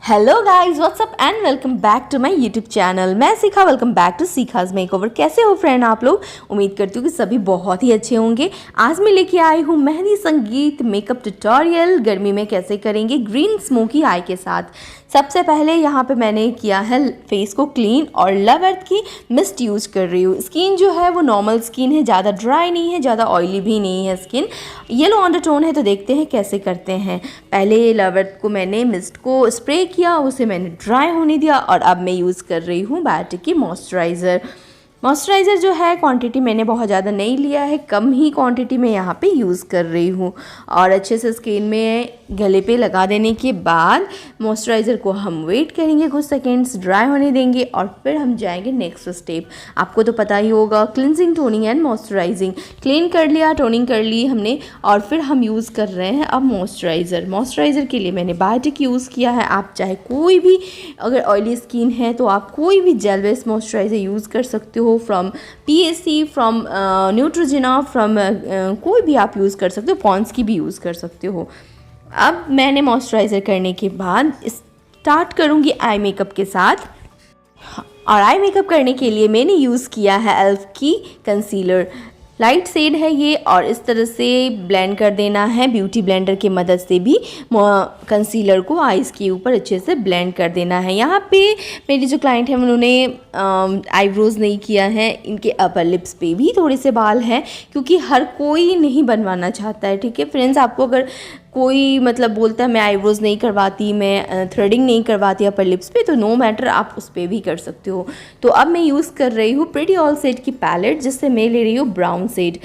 Hello guys, what's up and welcome back to my YouTube channel. मैं Shikha, welcome back to Shikha's makeover. कैसे हो friend आप लोग? उम्मीद करती हूँ कि सभी बहुत ही अच्छे होंगे। आज मैं लेके आई हूँ मेहंदी संगीत मेकअप ट्यूटोरियल। गर्मी में कैसे करेंगे ग्रीन स्मोकी आई के साथ। सबसे पहले यहाँ पे मैंने किया है फेस को क्लीन और लव अर्थ की मिस्ट यूज़ कर रही हूँ। स्किन जो है वो नॉर्मल स्किन है, ज़्यादा ड्राई नहीं है, ज़्यादा ऑयली भी नहीं है। स्किन येलो अंडरटोन है, तो देखते हैं कैसे करते हैं। पहले लव अर्थ को मैंने मिस्ट को स्प्रे किया, उसे मैंने ड्राई होने दिया और अब मैं यूज़ कर रही हूँ बायोटिक की मॉइस्चराइज़र। मॉइस्चराइज़र जो है क्वांटिटी मैंने बहुत ज़्यादा नहीं लिया है, कम ही क्वांटिटी में यहाँ पे यूज़ कर रही हूँ। और अच्छे से स्किन में गले पे लगा देने के बाद मॉइस्चराइज़र को हम वेट करेंगे, कुछ सेकेंड्स ड्राई होने देंगे और फिर हम जाएंगे नेक्स्ट स्टेप। आपको तो पता ही होगा, cleansing, toning and moisturising. Clean कर लिया, टोनिंग कर ली हमने और फिर हम यूज़ कर रहे हैं अब मॉइस्चराइज़र। मॉइस्चराइज़र के लिए मैंने बायोटिक यूज़ किया है। आप चाहे कोई भी, अगर ऑयली स्किन है तो आप कोई भी जेल बेस्ड मॉइस्चराइज़र यूज़ कर सकते हो, from PSC, from Neutrogena, from कोई भी आप यूज़ कर सकते हो, पॉन्ड्स की भी यूज़ कर सकते हो। अब मैंने मॉइस्चराइज़र करने के बाद स्टार्ट करूँगी आई मेकअप के साथ। और आई मेकअप करने के लिए मैंने यूज़ किया है एल्फ की कंसीलर। लाइट शेड है ये और इस तरह से ब्लेंड कर देना है। ब्यूटी ब्लेंडर की मदद से भी कंसीलर को आईज़ के ऊपर अच्छे से ब्लेंड कर देना है। यहाँ पे मेरी जो क्लाइंट है उन्होंने आईब्रोज़ नहीं किया है, इनके अपर लिप्स पे भी थोड़े से बाल हैं, क्योंकि हर कोई नहीं बनवाना चाहता है। ठीक है फ्रेंड्स, आपको अगर कोई मतलब बोलता है मैं आईब्रोज़ नहीं करवाती, मैं थ्रेडिंग नहीं करवाती अपर लिप्स पे, तो नो मैटर, आप उस पर भी कर सकते हो। तो अब मैं यूज़ कर रही हूँ प्रिटी ऑल शेड की पैलेट, जिससे मैं ले रही हूँ ब्राउन शेड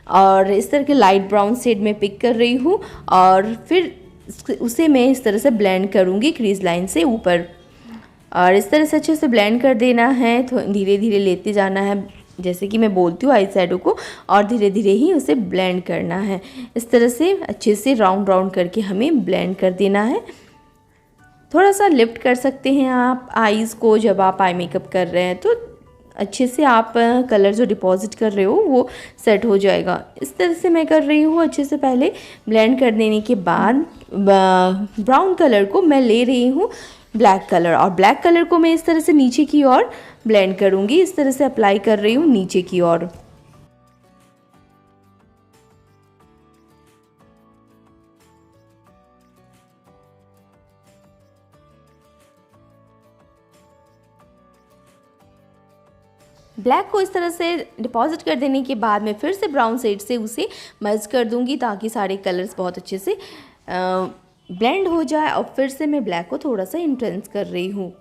और इस तरह के लाइट ब्राउन शेड में पिक कर रही हूँ और फिर उसे मैं इस तरह से ब्लेंड करूँगी क्रीज लाइन से ऊपर। और इस तरह से अच्छे से ब्लेंड कर देना है, तो धीरे धीरे लेते जाना है, जैसे कि मैं बोलती हूँ आई शैडो को, और धीरे धीरे ही उसे ब्लेंड करना है। इस तरह से अच्छे से राउंड राउंड करके हमें ब्लेंड कर देना है। थोड़ा सा लिफ्ट कर सकते हैं आप आईज़ को जब आप आई मेकअप कर रहे हैं, तो अच्छे से आप कलर जो डिपॉजिट कर रहे हो वो सेट हो जाएगा। इस तरह से मैं कर रही हूँ। अच्छे से पहले ब्लेंड कर देने के बाद ब्राउन कलर को मैं ले रही हूँ ब्लैक कलर, और ब्लैक कलर को मैं इस तरह से नीचे की ओर ब्लेंड करूँगी। इस तरह से अप्लाई कर रही हूँ नीचे की ओर। ब्लैक को इस तरह से डिपॉजिट कर देने के बाद मैं फिर से ब्राउन शेड से उसे मर्ज कर दूंगी, ताकि सारे कलर्स बहुत अच्छे से ब्लेंड हो जाए। और फिर से मैं ब्लैक को थोड़ा सा इंटेंस कर रही हूँ।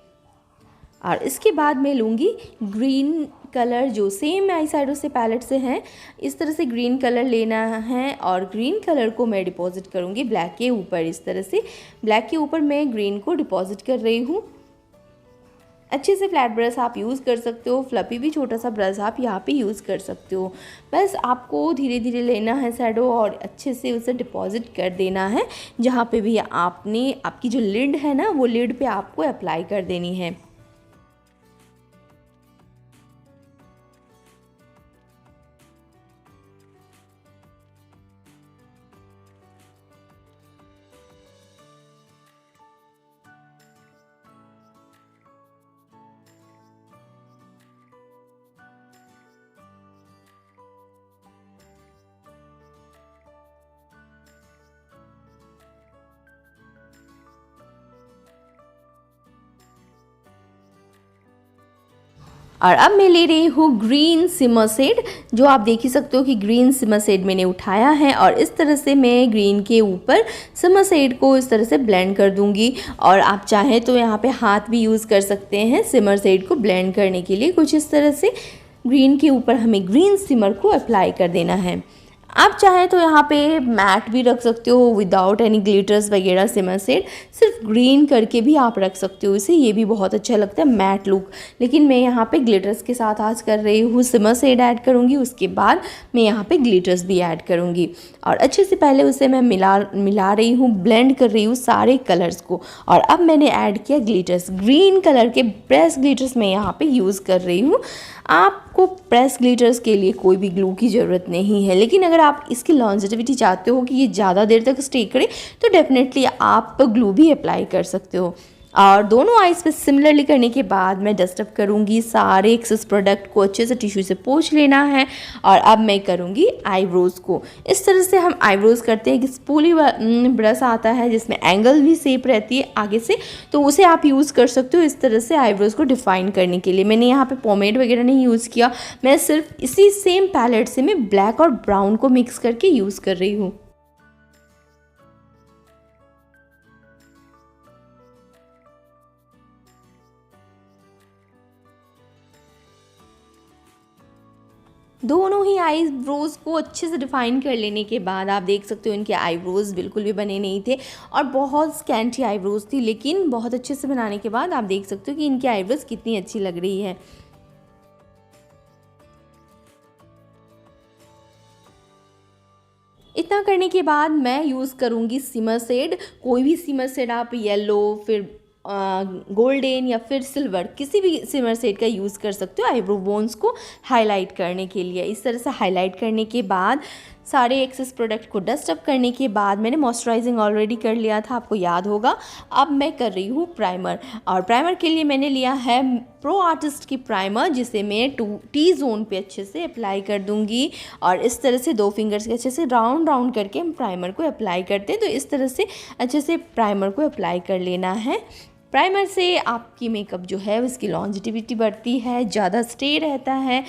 और इसके बाद मैं लूँगी ग्रीन कलर, जो सेम आई शैडो से पैलेट से हैं। इस तरह से ग्रीन कलर लेना है और ग्रीन कलर को मैं डिपॉजिट करूँगी ब्लैक के ऊपर। इस तरह से ब्लैक के ऊपर मैं ग्रीन को डिपॉजिट कर रही हूँ। अच्छे से फ्लैट ब्रश आप यूज़ कर सकते हो, फ्लफी भी छोटा सा ब्रश आप यहाँ पे यूज़ कर सकते हो। बस आपको धीरे धीरे लेना है शैडो और अच्छे से उसे डिपॉजिट कर देना है। जहाँ पे भी आपने, आपकी जो लिड है ना, वो लिड पे आपको अप्लाई कर देनी है। और अब मैं ले रही हूँ ग्रीन सिमर शेड, जो आप देख ही सकते हो कि ग्रीन सिमर शेड मैंने उठाया है। और इस तरह से मैं ग्रीन के ऊपर सिमर शेड को इस तरह से ब्लेंड कर दूंगी। और आप चाहें तो यहाँ पे हाथ भी यूज़ कर सकते हैं सिमर शेड को ब्लेंड करने के लिए। कुछ इस तरह से ग्रीन के ऊपर हमें ग्रीन सिमर को अप्लाई कर देना है। आप चाहें तो यहाँ पे मैट भी रख सकते हो विदाउट एनी ग्लिटर्स वगैरह सिमर शेड, सिर्फ ग्रीन करके भी आप रख सकते हो इसे, ये भी बहुत अच्छा लगता है मैट लुक। लेकिन मैं यहाँ पे ग्लिटर्स के साथ आज कर रही हूँ, सिमर शेड ऐड करूँगी, उसके बाद मैं यहाँ पे ग्लिटर्स भी ऐड करूँगी। और अच्छे से पहले उसे मैं मिला रही हूँ, ब्लेंड कर रही हूँ सारे कलर्स को। और अब मैंने ऐड किया ग्लिटर्स, ग्रीन कलर के प्रेस ग्लिटर्स मैं यहाँ पे यूज़ कर रही हूँ। आपको प्रेस ग्लिटर्स के लिए कोई भी ग्लू की ज़रूरत नहीं है, लेकिन अगर आप इसकी लॉन्जेटिविटी चाहते हो कि ये ज़्यादा देर तक स्टे करे, तो डेफिनेटली आप ग्लू भी अप्लाई कर सकते हो। और दोनों आइज़ पे सिमिलरली करने के बाद मैं डस्टअप करूँगी। सारे एक्सेस प्रोडक्ट को अच्छे से टिश्यू से पोंछ लेना है। और अब मैं करूँगी आईब्रोज़ को। इस तरह से हम आईब्रोज़ करते हैं कि स्पूली ब्रश आता है जिसमें एंगल भी शेप रहती है आगे से, तो उसे आप यूज़ कर सकते हो इस तरह से आईब्रोज़ को डिफ़ाइन करने के लिए। मैंने यहाँ पे पोमेड वगैरह नहीं यूज़ किया, मैं सिर्फ इसी सेम पैलेट से मैं ब्लैक और ब्राउन को मिक्स करके यूज़ कर रही हूँ। दोनों ही आईब्रोज़ को अच्छे से डिफ़ाइन कर लेने के बाद आप देख सकते हो इनके आईब्रोज़ बिल्कुल भी बने नहीं थे और बहुत स्कैंटी आईब्रोज़ थी, लेकिन बहुत अच्छे से बनाने के बाद आप देख सकते हो कि इनकी आईब्रोज़ कितनी अच्छी लग रही है। इतना करने के बाद मैं यूज़ करूँगी सिमर शेड। कोई भी सिमर शेड आप येलो, फिर गोल्डन या फिर सिल्वर, किसी भी सिमर शेड का यूज़ कर सकते हो आईब्रो बोन्स को हाईलाइट करने के लिए। इस तरह से हाईलाइट करने के बाद सारे एक्सेस प्रोडक्ट को डस्ट अप करने के बाद मैंने मॉइस्चराइजिंग ऑलरेडी कर लिया था, आपको याद होगा। अब मैं कर रही हूँ प्राइमर, और प्राइमर के लिए मैंने लिया है प्रो आर्टिस्ट की प्राइमर, जिसे मैं टी जोन पे अच्छे से अप्लाई कर दूंगी। और इस तरह से 2 फिंगर्स के अच्छे से राउंड राउंड करके हम प्राइमर को अप्लाई करते हैं। तो इस तरह से अच्छे से प्राइमर को अप्लाई कर लेना है। प्राइमर से आपकी मेकअप जो है उसकी लॉन्जिटिविटी बढ़ती है, ज़्यादा स्टे रहता है।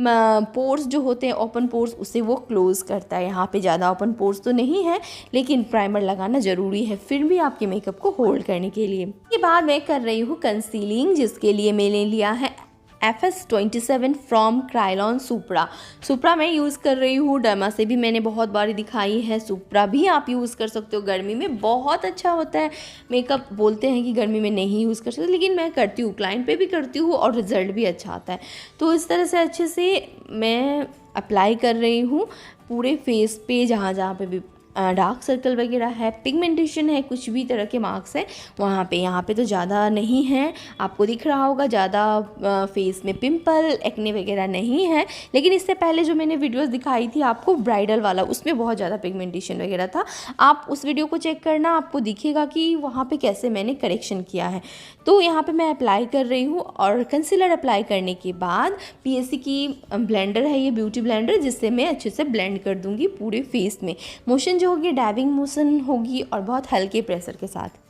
पोर्स जो होते हैं ओपन पोर्स, उसे वो क्लोज़ करता है। यहाँ पे ज़्यादा ओपन पोर्स तो नहीं है, लेकिन प्राइमर लगाना ज़रूरी है फिर भी आपके मेकअप को होल्ड करने के लिए। इसके बाद मैं कर रही हूँ कंसीलिंग, जिसके लिए मैंने लिया है FS27 फ्रॉम क्रायोलॉन सुप्रा। सुप्रा मैं यूज़ कर रही हूँ, डर्मा से भी मैंने बहुत बारी दिखाई है। सुप्रा भी आप यूज़ कर सकते हो, गर्मी में बहुत अच्छा होता है मेकअप। बोलते हैं कि गर्मी में नहीं यूज़ कर सकते, लेकिन मैं करती हूँ, क्लाइंट पे भी करती हूँ और रिज़ल्ट भी अच्छा आता है। तो इस तरह से अच्छे से मैं अप्लाई कर रही हूँ पूरे फेस पे, जहाँ जहाँ पे भी डार्क सर्कल वगैरह है, पिगमेंटेशन है, कुछ भी तरह के मार्क्स है वहाँ पे। यहाँ पे तो ज़्यादा नहीं है, आपको दिख रहा होगा, ज़्यादा फेस में पिंपल एक्ने वगैरह नहीं है। लेकिन इससे पहले जो मैंने वीडियोस दिखाई थी आपको ब्राइडल वाला, उसमें बहुत ज़्यादा पिगमेंटेशन वगैरह था। आप उस वीडियो को चेक करना, आपको दिखेगा कि वहाँ पर कैसे मैंने करेक्शन किया है। तो यहाँ पर मैं अप्लाई कर रही हूँ, और कंसीलर अप्लाई करने के बाद PSC की ब्लेंडर है ये, ब्यूटी ब्लेंडर, जिससे मैं अच्छे से ब्लेंड कर दूँगी पूरे फेस में। मोशन जो होगी डैबिंग मोशन होगी, और बहुत हल्के प्रेशर के साथ।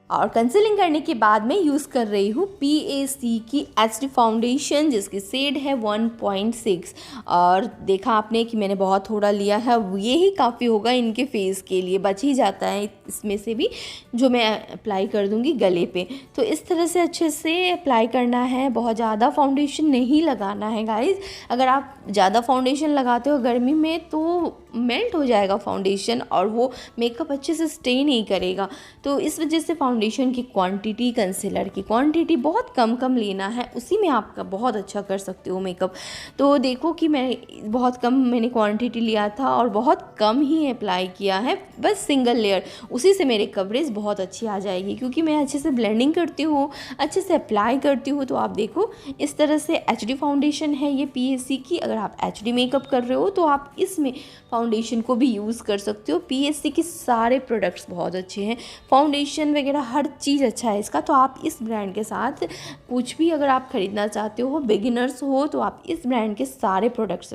और कंसीलिंग करने के बाद मैं यूज़ कर रही हूँ PAC की HD फाउंडेशन, जिसकी शेड है 1.6। और देखा आपने कि मैंने बहुत थोड़ा लिया है, ये ही काफ़ी होगा इनके फेस के लिए, बच ही जाता है इसमें से भी, जो मैं अप्लाई कर दूँगी गले पे। तो इस तरह से अच्छे से अप्लाई करना है, बहुत ज़्यादा फाउंडेशन नहीं लगाना है गाइज़। अगर आप ज़्यादा फाउंडेशन लगाते हो गर्मी में तो मेल्ट हो जाएगा फाउंडेशन, और वो मेकअप अच्छे से स्टे नहीं करेगा। तो इस वजह से फाउंडेशन की क्वांटिटी, कंसीलर की क्वांटिटी बहुत कम लेना है, उसी में आपका बहुत अच्छा कर सकते हो मेकअप। तो देखो कि मैं बहुत कम मैंने क्वांटिटी लिया था और बहुत कम ही अप्लाई किया है, बस सिंगल लेयर, उसी से मेरे कवरेज बहुत अच्छी आ जाएगी, क्योंकि मैं अच्छे से ब्लेंडिंग करती हूँ, अच्छे से अप्लाई करती हूँ। तो आप देखो इस तरह से HD फाउंडेशन है ये PAC की। अगर आप HD मेकअप कर रहे हो तो आप इसमें फाउंडेशन को भी यूज़ कर सकते हो। PAC के सारे प्रोडक्ट्स बहुत अच्छे हैं, फाउंडेशन वगैरह हर चीज़ अच्छा है इसका। तो आप इस ब्रांड के साथ कुछ भी अगर आप ख़रीदना चाहते हो, बिगिनर्स हो, तो आप इस ब्रांड के सारे प्रोडक्ट्स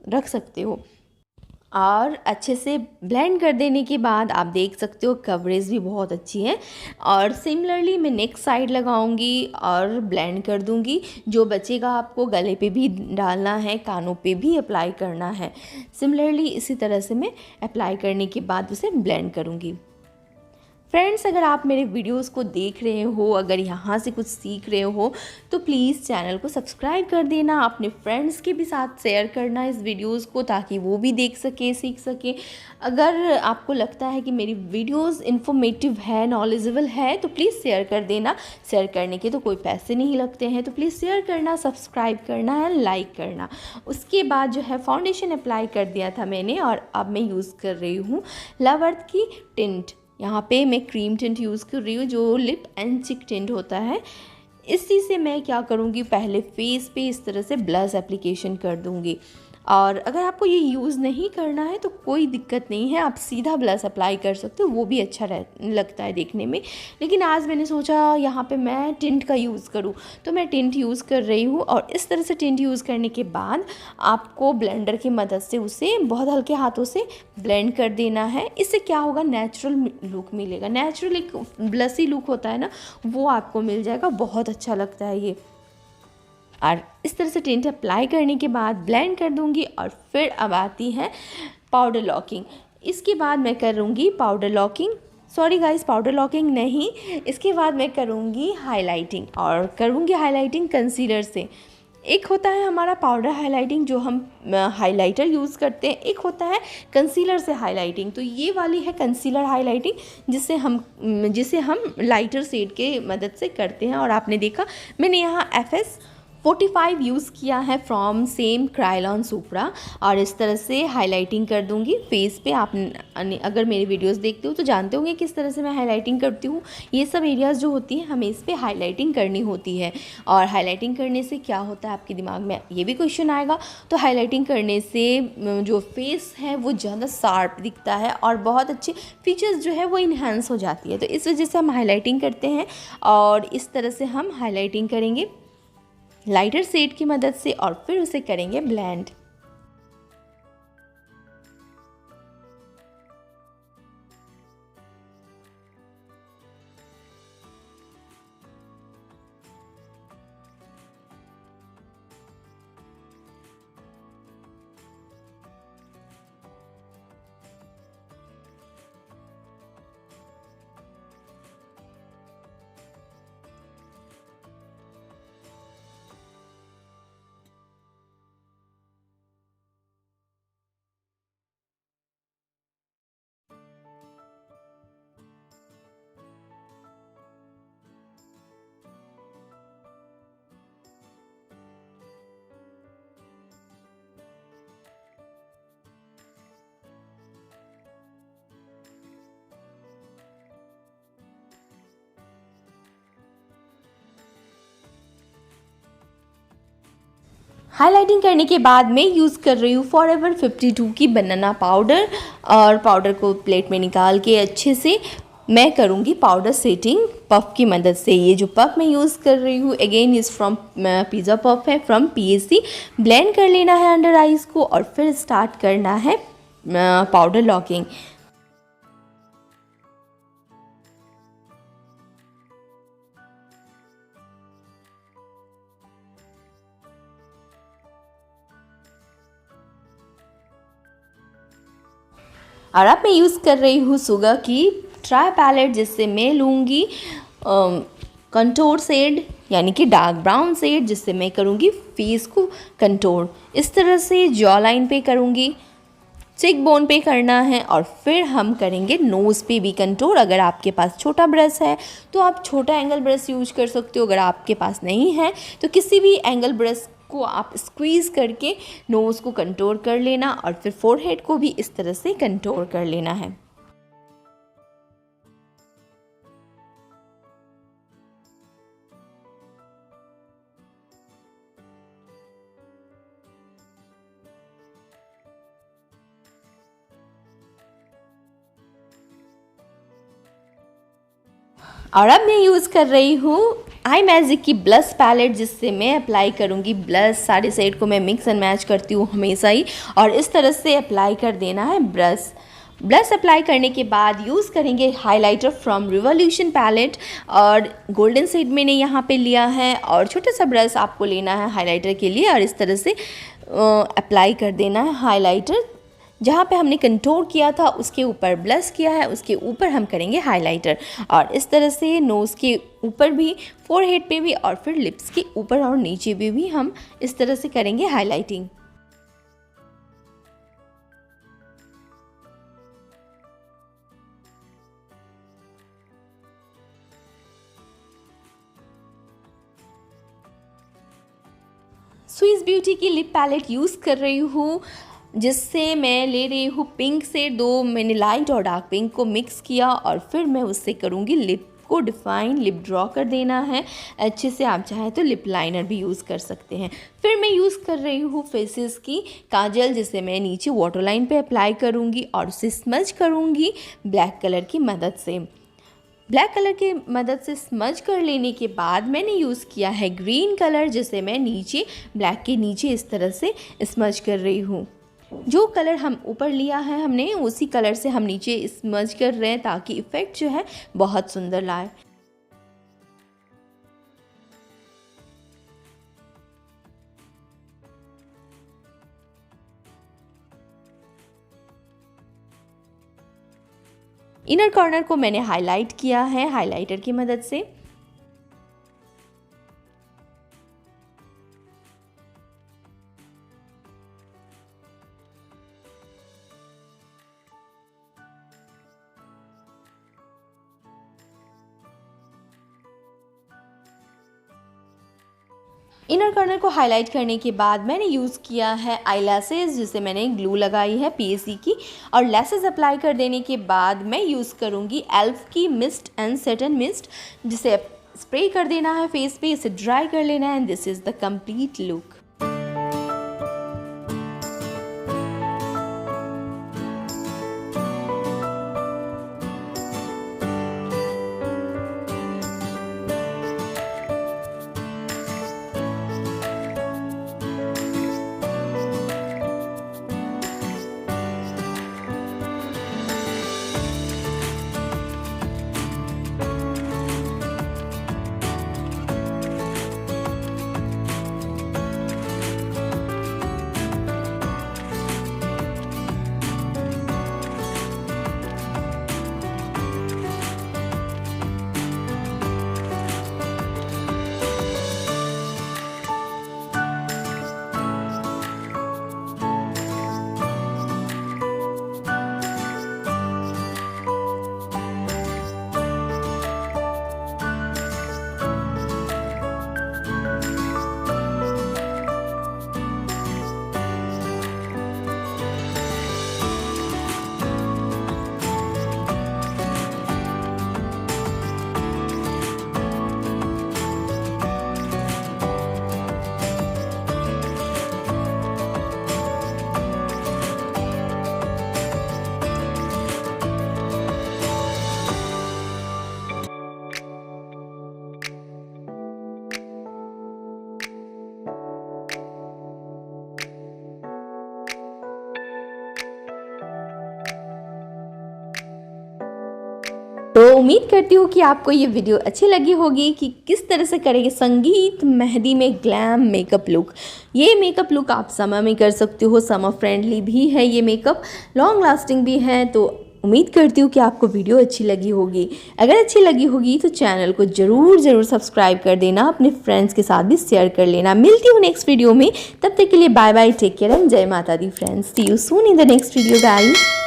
रख सकते हो। और अच्छे से ब्लेंड कर देने के बाद आप देख सकते हो कवरेज भी बहुत अच्छी है। और सिमिलरली मैं नेक साइड लगाऊंगी और ब्लेंड कर दूंगी। जो बचेगा आपको गले पे भी डालना है, कानों पे भी अप्लाई करना है। सिमिलरली इसी तरह से मैं अप्लाई करने के बाद उसे ब्लेंड करूंगी। फ्रेंड्स, अगर आप मेरे वीडियोस को देख रहे हो, अगर यहाँ से कुछ सीख रहे हो, तो प्लीज़ चैनल को सब्सक्राइब कर देना, अपने फ्रेंड्स के भी साथ शेयर करना इस वीडियोस को, ताकि वो भी देख सके, सीख सके। अगर आपको लगता है कि मेरी वीडियोस इन्फॉर्मेटिव है, नॉलेजेबल है, तो प्लीज़ शेयर कर देना। शेयर करने के तो कोई पैसे नहीं लगते हैं, तो प्लीज़ शेयर करना, सब्सक्राइब करना है, लाइक करना। उसके बाद जो है फाउंडेशन अप्लाई कर दिया था मैंने, और अब मैं यूज़ कर रही हूँ लव अर्थ की टिंट। यहाँ पे मैं क्रीम टिंट यूज़ कर रही हूँ, जो लिप एंड चिक टिंट होता है। इसी से मैं क्या करूँगी, पहले फेस पे इस तरह से ब्लश एप्लीकेशन कर दूँगी। और अगर आपको ये यूज़ नहीं करना है तो कोई दिक्कत नहीं है, आप सीधा ब्लश अप्लाई कर सकते हो, वो भी अच्छा लगता है देखने में। लेकिन आज मैंने सोचा यहाँ पे मैं टिंट का यूज़ करूँ, तो मैं टिंट यूज़ कर रही हूँ। और इस तरह से टिंट यूज़ करने के बाद आपको ब्लेंडर की मदद से उसे बहुत हल्के हाथों से ब्लेंड कर देना है। इससे क्या होगा, नेचुरल लुक मिलेगा, नेचुरल एक ब्लशी लुक होता है ना, वो आपको मिल जाएगा, बहुत अच्छा लगता है ये। और इस तरह से टिंट अप्लाई करने के बाद ब्लेंड कर दूंगी। और फिर अब आती है पाउडर लॉकिंग। इसके बाद मैं करूँगी powder locking, sorry guys, powder locking नहीं, इसके बाद मैं करूँगी हाइलाइटिंग। और करूँगी हाइलाइटिंग कंसीलर से। एक होता है हमारा पाउडर हाइलाइटिंग जो हम हाइलाइटर यूज़ करते हैं, एक होता है कंसीलर से हाइलाइटिंग। तो ये वाली है कंसीलर हाइलाइटिंग जिसे हम लाइटर शेड के मदद से करते हैं। और आपने देखा मैंने यहाँ FS45 यूज़ किया है फ्रॉम सेम क्रायोलन सुप्रा। और इस तरह से हाइलाइटिंग कर दूंगी फेस पे। आप अगर मेरी वीडियोस देखते हो तो जानते होंगे किस तरह से मैं हाइलाइटिंग करती हूँ। ये सब एरियाज़ जो होती हैं हमें इस पे हाइलाइटिंग करनी होती है। और हाइलाइटिंग करने से क्या होता है, आपके दिमाग में ये भी क्वेश्चन आएगा, तो हाइलाइटिंग करने से जो फेस है वो ज़्यादा शार्प दिखता है और बहुत अच्छी फीचर्स जो है वो इन्हांस हो जाती है। तो इस वजह से हम हाइलाइटिंग करते हैं। और इस तरह से हम हाइलाइटिंग करेंगे लाइटर शेड की मदद से और फिर उसे करेंगे ब्लेंड। हाइलाइटिंग करने के बाद मैं यूज़ कर रही हूँ फॉरएवर 52 की बनाना पाउडर। और पाउडर को प्लेट में निकाल के अच्छे से मैं करूँगी पाउडर सेटिंग पफ की मदद से। ये जो पफ मैं यूज़ कर रही हूँ again is from pizza puff है फ्रॉम PSC। ब्लेंड कर लेना है अंडर आइज़ को और फिर स्टार्ट करना है पाउडर लॉकिंग। और अब मैं यूज़ कर रही हूँ सुगा की ट्राई पैलेट, जिससे मैं लूँगी कंटोर शेड यानी कि डार्क ब्राउन शेड, जिससे मैं करूँगी फेस को कंटोर। इस तरह से जॉ लाइन पे करूँगी, चेक बोन पे करना है और फिर हम करेंगे नोज़ पे भी कंटूर। अगर आपके पास छोटा ब्रश है तो आप छोटा एंगल ब्रश यूज कर सकते हो, अगर आपके पास नहीं है तो किसी भी एंगल ब्रश को आप स्क्वीज़ करके नोज़ को कंटूर कर लेना और फिर फोरहेड को भी इस तरह से कंटूर कर लेना है। और अब मैं यूज़ कर रही हूँ आई मैजिक की ब्लश पैलेट, जिससे मैं अप्लाई करूँगी ब्लश। सारे सेट को मैं मिक्स एंड मैच करती हूँ हमेशा ही और इस तरह से अप्लाई कर देना है ब्लश अप्लाई करने के बाद यूज़ करेंगे हाइलाइटर फ्रॉम रिवॉल्यूशन पैलेट। और गोल्डन शेड मैंने यहाँ पे लिया है और छोटा सा ब्रश आपको लेना है हाइलाइटर के लिए और इस तरह से अप्लाई कर देना है हाइलाइटर। जहाँ पे हमने कंटूर किया था उसके ऊपर ब्लश किया है, उसके ऊपर हम करेंगे हाइलाइटर। और इस तरह से नोज़ के ऊपर भी, फोरहेड पे भी और फिर लिप्स के ऊपर और नीचे भी हम इस तरह से करेंगे हाइलाइटिंग। स्विस ब्यूटी की लिप पैलेट यूज़ कर रही हूँ, जिससे मैं ले रही हूँ पिंक से। दो मैंने लाइट और डार्क पिंक को मिक्स किया और फिर मैं उससे करूँगी लिप आपको डिफाइन लिप ड्रॉ कर देना है अच्छे से। आप चाहे तो लिप लाइनर भी यूज़ कर सकते हैं। फिर मैं यूज़ कर रही हूँ फेसेस की काजल, जिसे मैं नीचे वाटर लाइन पे अप्लाई करूँगी और उसे स्मज करूँगी ब्लैक कलर की मदद से। ब्लैक कलर की मदद से स्मज कर लेने के बाद मैंने यूज़ किया है ग्रीन कलर, जिसे मैं नीचे ब्लैक के नीचे इस तरह से स्मज कर रही हूँ। जो कलर हम ऊपर लिया है हमने, उसी कलर से हम नीचे स्मज कर रहे हैं ताकि इफ़ेक्ट जो है बहुत सुंदर लाए। इनर कॉर्नर को मैंने हाईलाइट किया है हाइलाइटर की मदद से। इनर कॉर्नर को हाईलाइट करने के बाद मैंने यूज़ किया है आई लैसेस, जिसे मैंने ग्लू लगाई है पीएससी की, और लैसेस अप्लाई कर देने के बाद मैं यूज़ करूँगी एल्फ की मिस्ट एंड सेटन मिस्ट, जिसे स्प्रे कर देना है फेस पे, इसे ड्राई कर लेना है and this is the complete look. तो उम्मीद करती हूँ कि आपको ये वीडियो अच्छी लगी होगी कि किस तरह से करेंगे संगीत मेहंदी में ग्लैम मेकअप लुक। ये मेकअप लुक आप समर में कर सकते हो, समर फ्रेंडली भी है ये मेकअप, लॉन्ग लास्टिंग भी है। तो उम्मीद करती हूँ कि आपको वीडियो अच्छी लगी होगी। अगर अच्छी लगी होगी तो चैनल को ज़रूर सब्सक्राइब कर देना, अपने फ्रेंड्स के साथ भी शेयर कर लेना। मिलती हूँ नेक्स्ट वीडियो में, तब तक के लिए bye bye, take care and जय माता दी friends. See you soon in the next video guys.